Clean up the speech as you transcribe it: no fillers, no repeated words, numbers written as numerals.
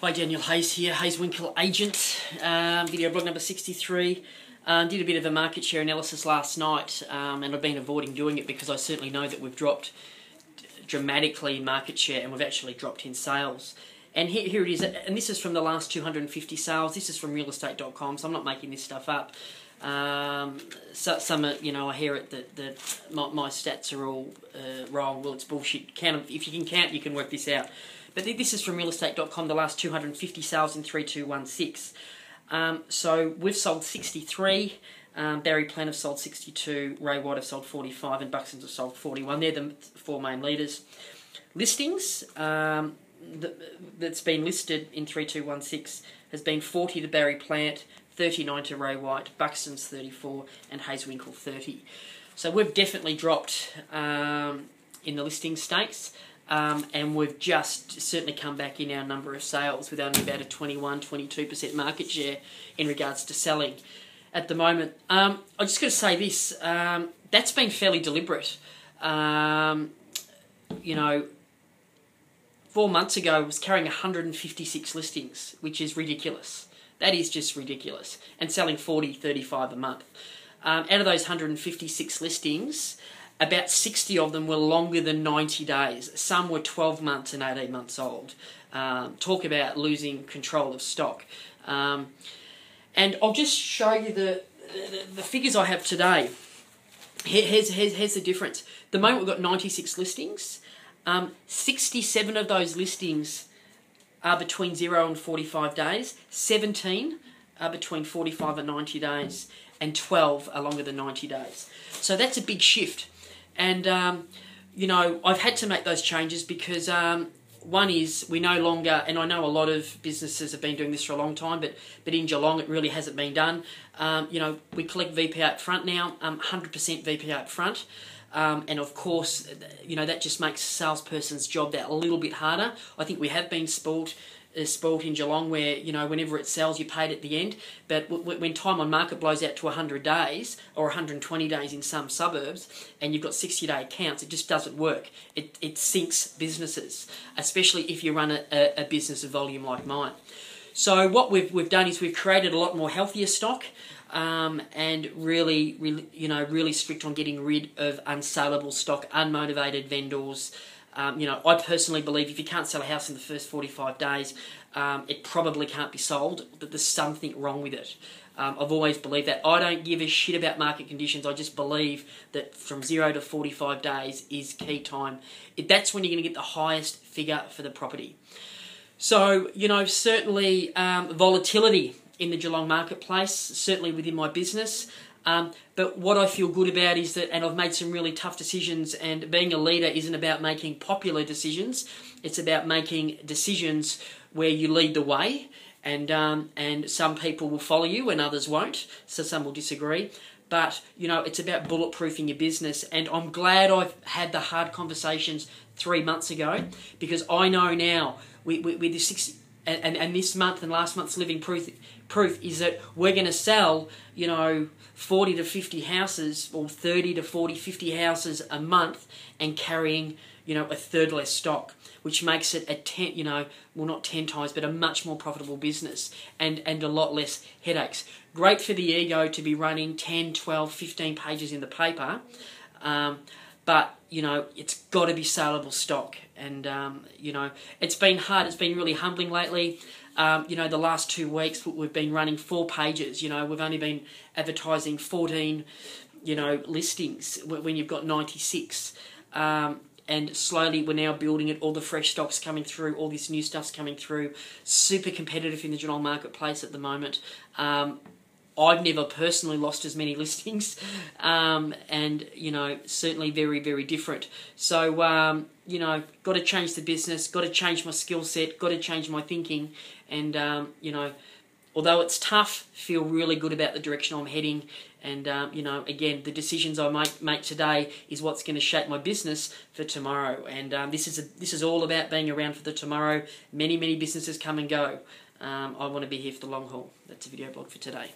Hi, Daniel Hayes here, Hayes Winkle Agent, video blog number 63. Did a bit of a market share analysis last night, and I've been avoiding doing it because I certainly know that we've dropped dramatically in market share and we've actually dropped in sales. And here it is, and this is from the last 250 sales. This is from realestate.com, so I'm not making this stuff up. Some, I hear it that my stats are all wrong. Well, it's bullshit. If you can count, you can work this out. But this is from realestate.com, the last 250 sales in 3216. So we've sold 63. Barry Plant have sold 62. Ray White have sold 45, and Buxton's have sold 41. They're the four main leaders. Listings that's been listed in 3216 has been 40 to Barry Plant, 39 to Ray White, Buxton's 34, and Hayes Winkle 30. So we've definitely dropped in the listing stakes, and we've just certainly come back in our number of sales with only about a 21-22% market share in regards to selling at the moment. I'm just going to say this, that's been fairly deliberate. 4 months ago I was carrying 156 listings, which is ridiculous. That is just ridiculous. And selling 40, 35 a month. Out of those 156 listings, about 60 of them were longer than 90 days. Some were 12 months and 18 months old. Talk about losing control of stock. And I'll just show you the figures I have today. Here's the difference. The moment we've got 96 listings, 67 of those listings are between 0 and 45 days, 17 are between 45 and 90 days, and 12 are longer than 90 days. So that's a big shift. And, I've had to make those changes because one is we no longer, and I know a lot of businesses have been doing this for a long time, but in Geelong it really hasn't been done. We collect VPA up front now, 100% VPA up front. And of course, that just makes a salesperson's job that a little bit harder. I think we have been spoilt in Geelong where, whenever it sells, you paid at the end. But when time on market blows out to 100 days or 120 days in some suburbs and you've got 60-day accounts, it just doesn't work. It sinks businesses, especially if you run a business of volume like mine. So what we've done is we've created a lot more healthier stock. And really strict on getting rid of unsaleable stock, unmotivated vendors. I personally believe if you can't sell a house in the first 45 days, it probably can't be sold, that there's something wrong with it. I've always believed that. I don't give a shit about market conditions. I just believe that from 0 to 45 days is key time. That's when you're going to get the highest figure for the property. So, certainly volatility in the Geelong marketplace, certainly within my business. But what I feel good about is that, and I've made some really tough decisions, and being a leader isn't about making popular decisions, it's about making decisions where you lead the way, and some people will follow you and others won't, so some will disagree. But, it's about bulletproofing your business, and I'm glad I've had the hard conversations 3 months ago, because I know now, with the 60... And this month and last month's living proof is that we're going to sell, 40 to 50 houses or 30 to 40, 50 houses a month and carrying, a third less stock, which makes it not 10 times, but a much more profitable business and a lot less headaches. Great for the ego to be running 10, 12, 15 pages in the paper, but, it's got to be saleable stock. And, it's been hard. It's been really humbling lately. The last 2 weeks we've been running 4 pages. We've only been advertising 14, listings when you've got 96. And slowly we're now building it. All the fresh stock's coming through. All this new stuff's coming through. Super competitive in the Geelong marketplace at the moment. I've never personally lost as many listings, and, certainly very, very different. So, got to change the business, got to change my skill set, got to change my thinking, and, although it's tough, feel really good about the direction I'm heading, and, again, the decisions I make today is what's going to shape my business for tomorrow, and this is all about being around for the tomorrow. Many, many businesses come and go. I want to be here for the long haul. That's a video blog for today.